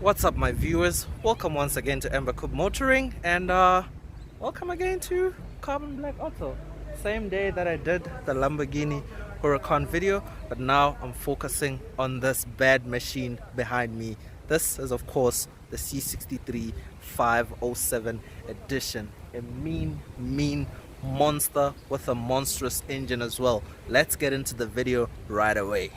What's up, my viewers? Welcome once again to Amber Coupe Motoring, and welcome again to Carbon Black Auto. Same day that I did the Lamborghini Huracan video, but now I'm focusing on this bad machine behind me. This is of course the C63 507 edition, a mean monster with a monstrous engine as well. Let's get into the video right away.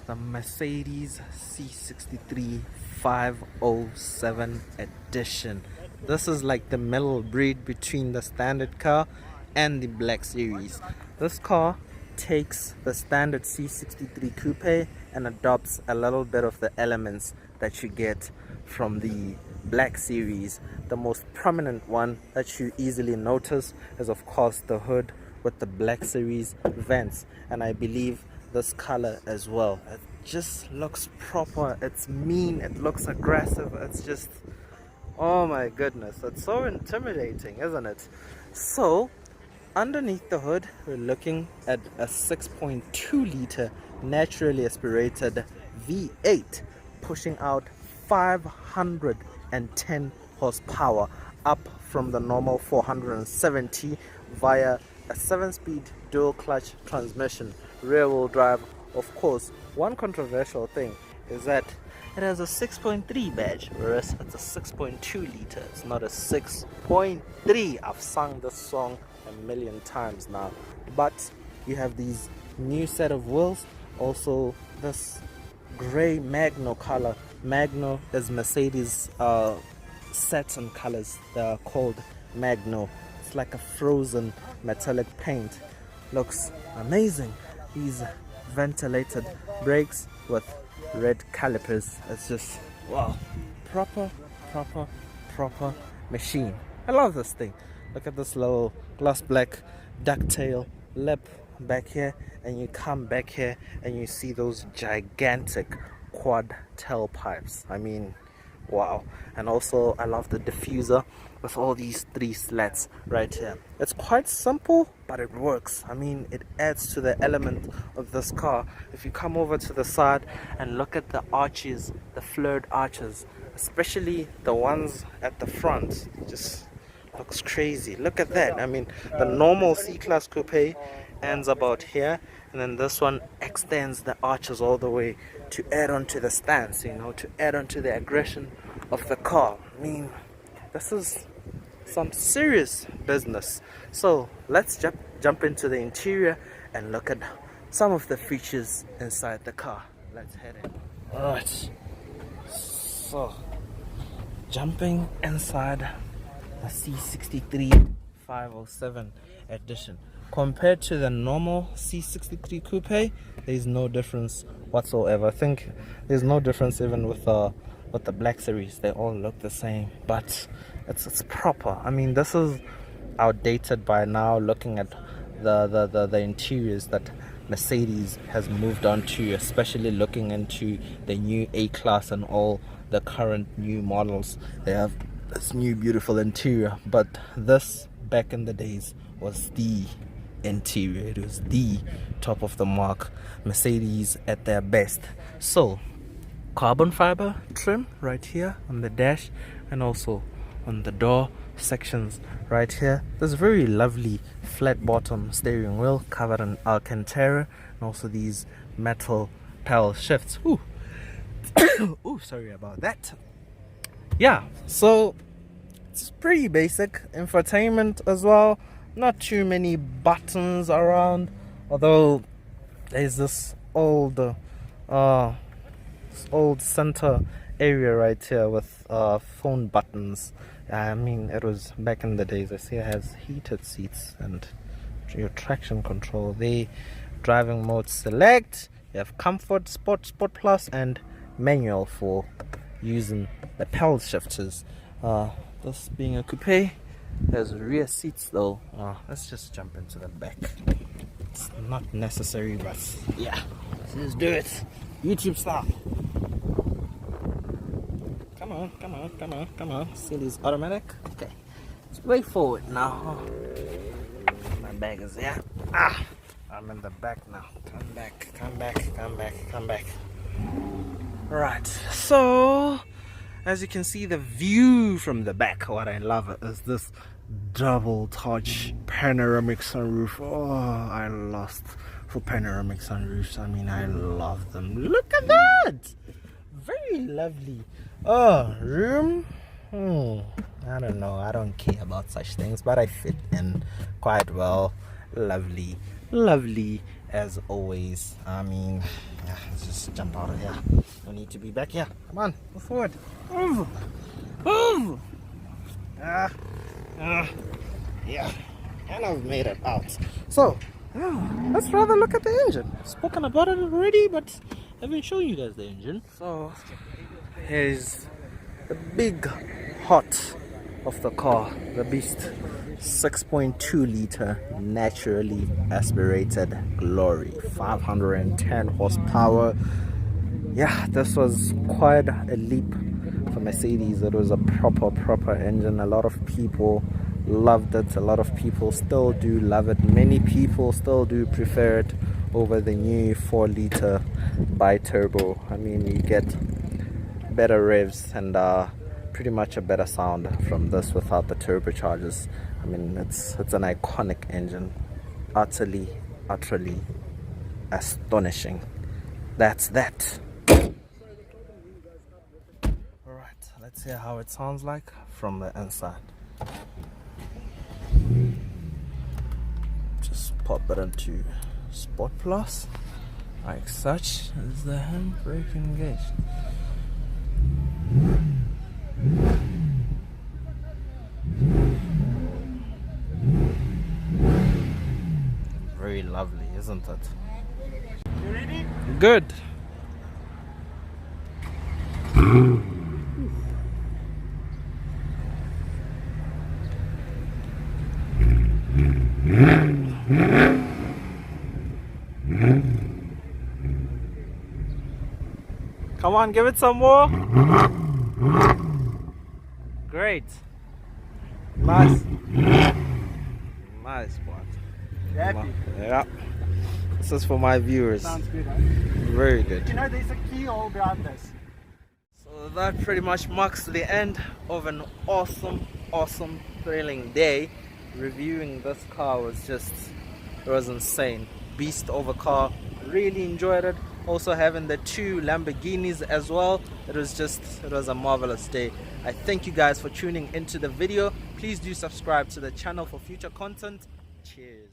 The Mercedes C63 507 edition. This is like the middle breed between the standard car and the Black Series. This car takes the standard C63 coupe and adopts a little bit of the elements that you get from the Black Series. The most prominent one that you easily notice is of course the hood with the Black Series vents, and I believe this color as well. It just looks proper, it's mean, it looks aggressive, it's just, oh my goodness, it's so intimidating, isn't it? So underneath the hood we're looking at a 6.2 liter naturally aspirated V8 pushing out 510 horsepower, up from the normal 470 via a 7-speed dual clutch transmission, rear wheel drive. Of course, one controversial thing is that it has a 6.3 badge, whereas it's a 6.2 liter. It's not a 6.3. I've sung this song a million times now. But you have these new set of wheels, also this gray Magno color. Magno is Mercedes satin colors. They're called Magno. It's like a frozen metallic paint. Looks amazing. These ventilated brakes with red calipers. It's just wow, proper machine. I love this thing. Look at this little gloss black ducktail lip back here, and you come back here and you see those gigantic quad tailpipes. I mean, wow. And also I love the diffuser with all these 3 slats right here. It's quite simple, but it works. I mean, it adds to the element of this car. If you come over to the side and look at the arches, the flared arches, especially the ones at the front, it just looks crazy. Look at that. I mean, the normal C-Class coupe ends about here, and then this one extends the arches all the way to add on to the stance, you know, to add on to the aggression of the car. I mean, this is some serious business. So let's jump into the interior and look at some of the features inside the car. Let's head in. Alright, so jumping inside the C63 507 edition. Compared to the normal C63 coupe, there's no difference whatsoever. I think there's no difference even with the Black Series. They all look the same, but it's proper. I mean, this is outdated by now, looking at the interiors that Mercedes has moved on to, especially looking into the new A-Class and all the current new models. They have this new beautiful interior, but this back in the days was the interior. It was the top of the mark Mercedes at their best. So carbon fiber trim right here on the dash and also on the door sections right here. There's a very lovely flat bottom steering wheel covered in Alcantara and also these metal paddle shifts. Ooh. Ooh, sorry about that. Yeah, so it's pretty basic infotainment as well. Not too many buttons around, although there's this old center area right here with phone buttons. I mean, it was back in the days. I see it has heated seats and your traction control. The driving mode select. You have comfort, sport plus, and manual for using the pedal shifters. This being a coupe, there's rear seats though. Let's just jump into the back. It's not necessary, but yeah, let's do it. YouTube style. Come on. Still is automatic. Okay, it's way forward now. My bag is there. I'm in the back now. Come back. Right, so as you can see, the view from the back, what I love is this double touch panoramic sunroof. Oh, I lost for panoramic sunroofs. I mean, I love them. Look at that, very lovely. Oh, room, I don't know, I don't care about such things, but I fit in quite well. Lovely as always. I mean, yeah, let's just jump out of here. No need to be back here. Come on, move forward. Move. Yeah, and I've made it out. So let's rather look at the engine. I've spoken about it already, but I haven't shown you guys the engine. So here's the big heart of the car, the beast. 6.2 liter naturally aspirated glory, 510 horsepower. Yeah, this was quite a leap for Mercedes. It was a proper engine. A lot of people loved it. A lot of people still do love it. Many people still do prefer it over the new 4 liter Biturbo. I mean, you get better revs and pretty much a better sound from this without the turbochargers. I mean, it's an iconic engine, utterly astonishing. That's that. Alright, let's hear how it sounds like from the inside. Just pop it into Sport Plus, like such. Is the handbrake engaged? Very lovely, isn't it? You ready? Good. Come on, give it some more. Great. Nice spot. Happy? Yeah. This is for my viewers. Sounds good, huh? Very good. You know, there's a key all behind this. So that pretty much marks the end of an awesome thrilling day. Reviewing this car was insane. Beast of a car. Really enjoyed it. Also having the 2 Lamborghinis as well. It was a marvelous day. I thank you guys for tuning into the video. Please do subscribe to the channel for future content. Cheers.